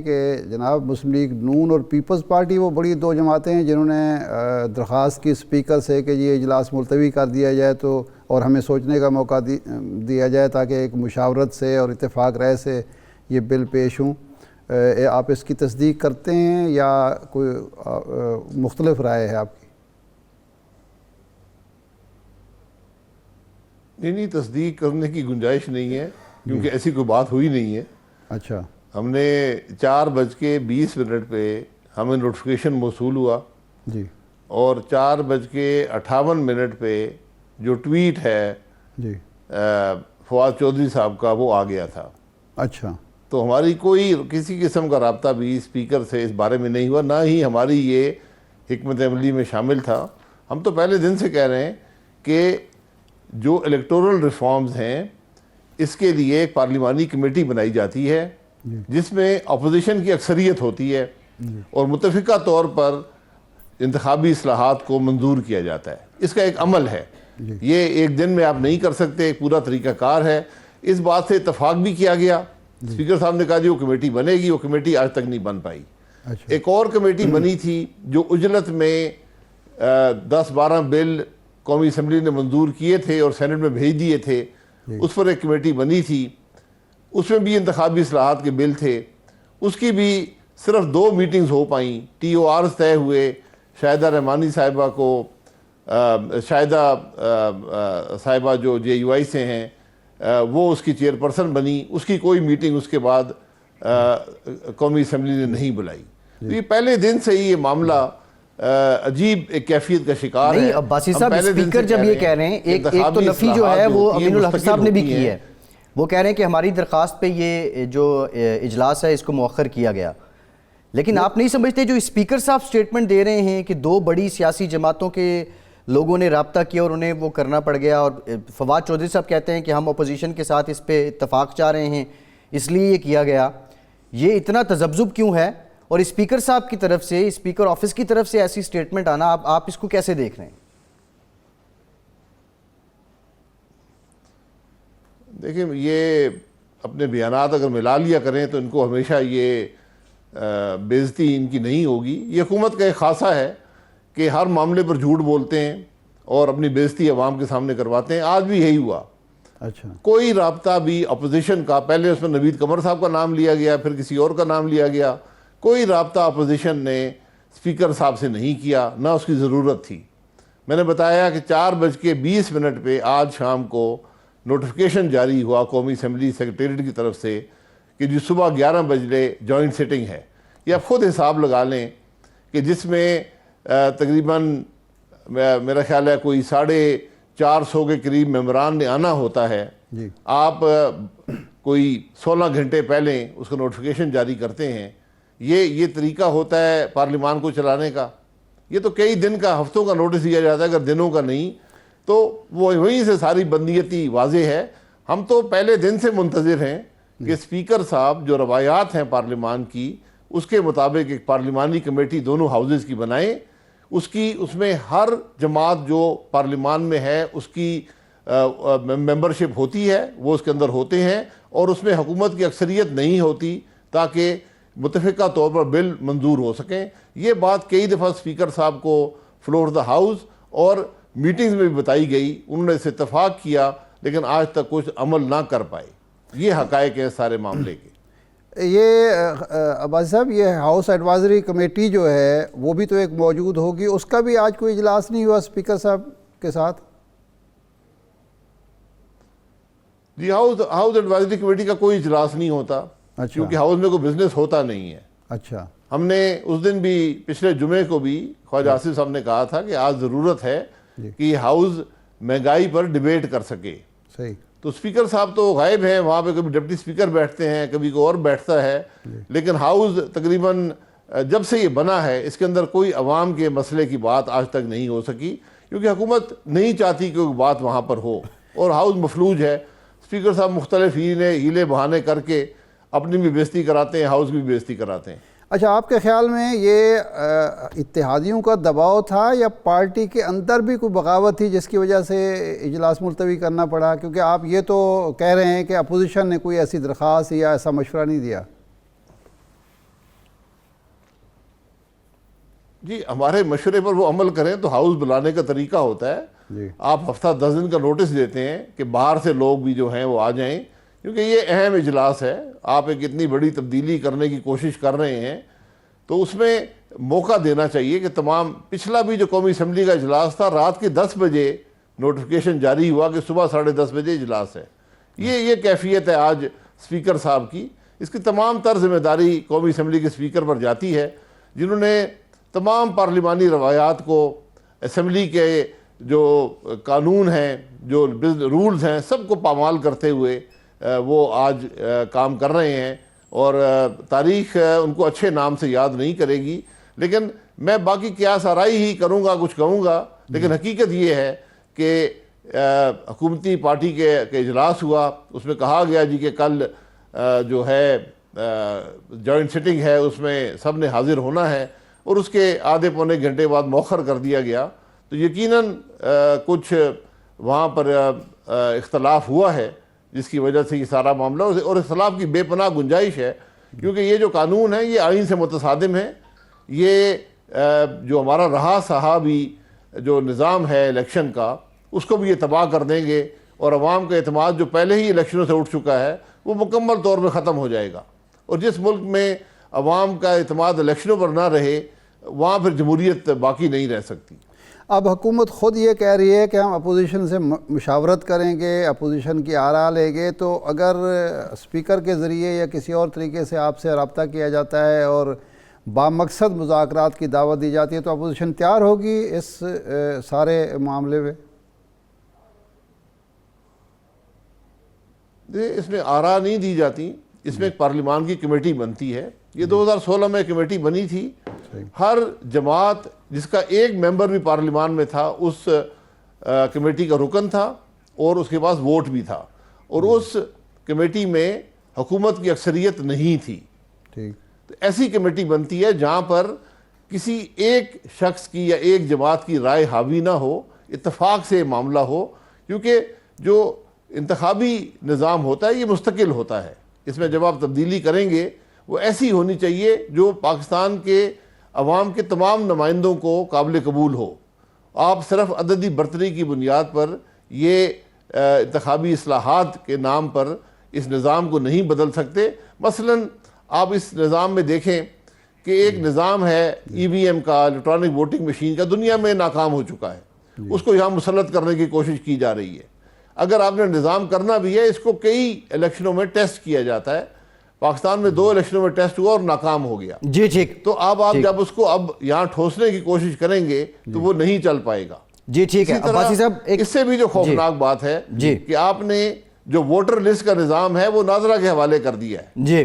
کہ جناب مسلم لیگ نون اور پیپلز پارٹی وہ بڑی دو جماعتیں ہیں جنہوں نے درخواست کی اسپیکر سے کہ یہ اجلاس ملتوی کر دیا جائے تو اور ہمیں سوچنے کا موقع دیا جائے تاکہ ایک مشاورت سے اور اتفاق رائے سے یہ بل پیش ہوں. آپ اس کی تصدیق کرتے ہیں یا کوئی مختلف رائے ہے آپ کی؟ نہیں، تصدیق کرنے کی گنجائش نہیں ہے کیونکہ ایسی کوئی بات ہوئی نہیں ہے. اچھا، ہم نے 4:20 پہ ہمیں نوٹیفیکیشن موصول ہوا جی، اور 4:58 پہ جو ٹویٹ ہے جی، فواد چودھری صاحب کا وہ آ گیا تھا. اچھا، تو ہماری کوئی کسی قسم کا رابطہ بھی اسپیکر سے اس بارے میں نہیں ہوا، نہ ہی ہماری یہ حکمت عملی میں شامل تھا. ہم تو پہلے دن سے کہہ رہے ہیں کہ جو الیکٹورل ریفارمز ہیں اس کے لیے ایک پارلیمانی کمیٹی بنائی جاتی ہے جس میں اپوزیشن کی اکثریت ہوتی ہے اور متفقہ طور پر انتخابی اصلاحات کو منظور کیا جاتا ہے. اس کا ایک عمل ہے، یہ ایک دن میں آپ نہیں کر سکتے، ایک پورا طریقہ کار ہے. اس بات سے اتفاق بھی کیا گیا. اسپیکر صاحب نے کہا جی وہ کمیٹی بنے گی، وہ کمیٹی آج تک نہیں بن پائی. ایک اور کمیٹی بنی تھی جو اجلت میں 10-12 بل قومی اسمبلی نے منظور کیے تھے اور سینٹ میں بھیج دیے تھے، اس پر ایک کمیٹی بنی تھی. اس میں بھی انتخابی اصلاحات کے بل تھے. اس کی بھی صرف 2 میٹنگز ہو پائیں. ٹی او آرز طے ہوئے. شاہدہ رحمانی صاحبہ کو شاہدہ صاحبہ جو جے یو آئی سے ہیں وہ اس کی چیئرپرسن بنی. اس کی کوئی میٹنگ اس کے بعد قومی اسمبلی نے نہیں بلائی. تو یہ پہلے دن سے ہی یہ معاملہ عجیب ایک کیفیت کا شکار ہے. نہیں، عباسی صاحب اسپیکر جب یہ کہہ رہے ہیں، ایک تو نفی جو ہے وہ امین الحق صاحب نے بھی کی ہے. وہ کہہ رہے ہیں کہ ہماری درخواست پہ یہ جو اجلاس ہے اس کو مؤخر کیا گیا. لیکن آپ نہیں سمجھتے جو اسپیکر صاحب سٹیٹمنٹ دے رہے ہیں کہ 2 بڑی سیاسی جماعتوں کے لوگوں نے رابطہ کیا اور انہیں وہ کرنا پڑ گیا، اور فواد چودھری صاحب کہتے ہیں کہ ہم اپوزیشن کے ساتھ اس پہ اتفاق چاہ رہے ہیں اس لیے یہ کیا گیا، یہ اتنا تذبذب کیوں ہے؟ اور اسپیکر صاحب کی طرف سے، اسپیکر آفس کی طرف سے ایسی سٹیٹمنٹ آنا، آپ اس کو کیسے دیکھ رہے ہیں؟ دیکھیں، یہ اپنے بیانات اگر ملا لیا کریں تو ان کو ہمیشہ یہ بے عزتی ان کی نہیں ہوگی. یہ حکومت کا ایک خاصہ ہے کہ ہر معاملے پر جھوٹ بولتے ہیں اور اپنی بے عزتی عوام کے سامنے کرواتے ہیں. آج بھی یہی ہوا. اچھا، کوئی رابطہ بھی اپوزیشن کا، پہلے اس میں نوید قمر صاحب کا نام لیا گیا، پھر کسی اور کا نام لیا گیا. کوئی رابطہ اپوزیشن نے اسپیکر صاحب سے نہیں کیا، نہ اس کی ضرورت تھی. میں نے بتایا کہ 4:20 پہ آج شام کو نوٹیفیکیشن جاری ہوا قومی اسمبلی سیکریٹریٹ کی طرف سے کہ جو صبح 11 بجے جوائنٹ سیٹنگ ہے. یہ آپ خود حساب لگا لیں کہ جس میں تقریباً میرا خیال ہے کوئی 450 کے قریب ممبران نے آنا ہوتا ہے. آپ کوئی 16 گھنٹے پہلے اس کا نوٹیفیکیشن جاری کرتے ہیں. یہ طریقہ ہوتا ہے پارلیمان کو چلانے کا؟ یہ تو کئی دن کا، ہفتوں کا نوٹس دیا جاتا ہے، اگر دنوں کا نہیں تو وہ وہیں سے ساری بندیتی واضح ہے. ہم تو پہلے دن سے منتظر ہیں کہ اسپیکر صاحب جو روایات ہیں پارلیمان کی اس کے مطابق ایک پارلیمانی کمیٹی دونوں ہاؤزز کی بنائیں. اس میں ہر جماعت جو پارلیمان میں ہے اس کی ممبرشپ ہوتی ہے، وہ اس کے اندر ہوتے ہیں، اور اس میں حکومت کی اکثریت نہیں ہوتی تاکہ متفقہ طور پر بل منظور ہو سکیں. یہ بات کئی دفعہ اسپیکر صاحب کو فلور دا ہاؤس اور میٹنگز میں بھی بتائی گئی. انہوں نے اس اتفاق کیا لیکن آج تک کچھ عمل نہ کر پائے. یہ حقائق ہیں سارے معاملے کے. یہ عباسی صاحب، یہ ہاؤس ایڈوائزری کمیٹی جو ہے وہ بھی تو ایک موجود ہوگی، اس کا بھی آج کوئی اجلاس نہیں ہوا اسپیکر صاحب کے ساتھ؟ جی، ہاؤس ایڈوائزری کمیٹی کا کوئی اجلاس نہیں ہوتا کیونکہ ہاؤس میں کوئی بزنس ہوتا نہیں ہے. اچھا، ہم نے اس دن بھی پچھلے جمعے کو بھی خواجہ آصف صاحب نے کہا تھا کہ آج ضرورت ہے کہ یہ ہاؤس مہنگائی پر ڈیبیٹ کر سکے. صحیح. تو اسپیکر صاحب تو غائب ہیں وہاں پہ، کبھی ڈپٹی اسپیکر بیٹھتے ہیں، کبھی کوئی اور بیٹھتا ہے. لیکن ہاؤس تقریباً جب سے یہ بنا ہے اس کے اندر کوئی عوام کے مسئلے کی بات آج تک نہیں ہو سکی کیونکہ حکومت نہیں چاہتی کہ کوئی بات وہاں پر ہو اور ہاؤس مفلوج ہے. اسپیکر صاحب مختلف ہیلے بہانے کر کے اپنی بھی بےزتی کراتے ہیں، ہاؤس کی بھی بےزتی کراتے ہیں. اچھا، آپ کے خیال میں یہ اتحادیوں کا دباؤ تھا یا پارٹی کے اندر بھی کوئی بغاوت تھی جس کی وجہ سے اجلاس ملتوی کرنا پڑا؟ کیونکہ آپ یہ تو کہہ رہے ہیں کہ اپوزیشن نے کوئی ایسی درخواست یا ایسا مشورہ نہیں دیا. جی ہمارے مشورے پر وہ عمل کریں تو ہاؤس بلانے کا طریقہ ہوتا ہے، جی آپ ہفتہ 10 دن کا نوٹس دیتے ہیں کہ باہر سے لوگ بھی جو ہیں وہ آ جائیں، کیونکہ یہ اہم اجلاس ہے، آپ ایک اتنی بڑی تبدیلی کرنے کی کوشش کر رہے ہیں تو اس میں موقع دینا چاہیے کہ تمام، پچھلا بھی جو قومی اسمبلی کا اجلاس تھا رات کے 10 بجے نوٹیفیکیشن جاری ہوا کہ صبح 10:30 بجے اجلاس ہے، یہ کیفیت ہے آج اسپیکر صاحب کی، اس کی تمام تر ذمہ داری قومی اسمبلی کے اسپیکر پر جاتی ہے، جنہوں نے تمام پارلیمانی روایات کو، اسمبلی کے جو قانون ہیں، جو رولز ہیں، سب کو پامال کرتے ہوئے وہ آج کام کر رہے ہیں، اور تاریخ ان کو اچھے نام سے یاد نہیں کرے گی، لیکن میں باقی قیاس آرائی ہی کروں گا، کچھ کہوں گا، لیکن حقیقت یہ ہے کہ حکومتی پارٹی کے اجلاس ہوا، اس میں کہا گیا جی کہ کل جو ہے جوائنٹ سٹنگ ہے، اس میں سب نے حاضر ہونا ہے، اور اس کے آدھے پونے گھنٹے بعد مؤخر کر دیا گیا، تو یقیناً کچھ وہاں پر اختلاف ہوا ہے جس کی وجہ سے یہ سارا معاملہ، اور اختلاف کی بے پناہ گنجائش ہے، کیونکہ یہ جو قانون ہے یہ آئین سے متصادم ہے، یہ جو ہمارا رہا صحابی جو نظام ہے الیکشن کا، اس کو بھی یہ تباہ کر دیں گے، اور عوام کا اعتماد جو پہلے ہی الیکشنوں سے اٹھ چکا ہے وہ مکمل طور پہ ختم ہو جائے گا، اور جس ملک میں عوام کا اعتماد الیکشنوں پر نہ رہے وہاں پھر جمہوریت باقی نہیں رہ سکتی۔ اب حکومت خود یہ کہہ رہی ہے کہ ہم اپوزیشن سے مشاورت کریں گے، اپوزیشن کی آراء لیں گے، تو اگر اسپیکر کے ذریعے یا کسی اور طریقے سے آپ سے رابطہ کیا جاتا ہے اور بامقصد مذاکرات کی دعوت دی جاتی ہے تو اپوزیشن تیار ہوگی اس سارے معاملے میں؟ اس میں آراء نہیں دی جاتی، اس میں ایک پارلیمان کی کمیٹی بنتی ہے، یہ 2016 میں کمیٹی بنی تھی، ہر جماعت جس کا ایک ممبر بھی پارلیمان میں تھا اس کمیٹی کا رکن تھا، اور اس کے پاس ووٹ بھی تھا، اور اس کمیٹی میں حکومت کی اکثریت نہیں تھی۔ ٹھیک، تو ایسی کمیٹی بنتی ہے جہاں پر کسی ایک شخص کی یا ایک جماعت کی رائے حاوی نہ ہو، اتفاق سے معاملہ ہو، کیونکہ جو انتخابی نظام ہوتا ہے یہ مستقل ہوتا ہے، اس میں جب آپ تبدیلی کریں گے وہ ایسی ہونی چاہیے جو پاکستان کے عوام کے تمام نمائندوں کو قابل قبول ہو۔ آپ صرف عددی برتری کی بنیاد پر یہ انتخابی اصلاحات کے نام پر اس نظام کو نہیں بدل سکتے۔ مثلاً آپ اس نظام میں دیکھیں کہ ایک نظام ہے ای وی ایم کا، الیکٹرانک ووٹنگ مشین کا، دنیا میں ناکام ہو چکا ہے، اس کو یہاں مسلط کرنے کی کوشش کی جا رہی ہے۔ اگر آپ نے نظام کرنا بھی ہے، اس کو کئی الیکشنوں میں ٹیسٹ کیا جاتا ہے، پاکستان میں 2 الیکشنوں میں ٹیسٹ ہوا اور ناکام ہو گیا۔ جی ٹھیک، تو آپ جب اس کو اب یہاں ٹھوسنے کی کوشش کریں گے تو وہ نہیں چل پائے گا۔ جی ٹھیک ہے، عباسی صاحب اس سے بھی جو خوفناک بات ہے کہ آپ نے جو ووٹر لسٹ کا نظام ہے وہ ناظرہ کے حوالے کر دیا ہے۔ جی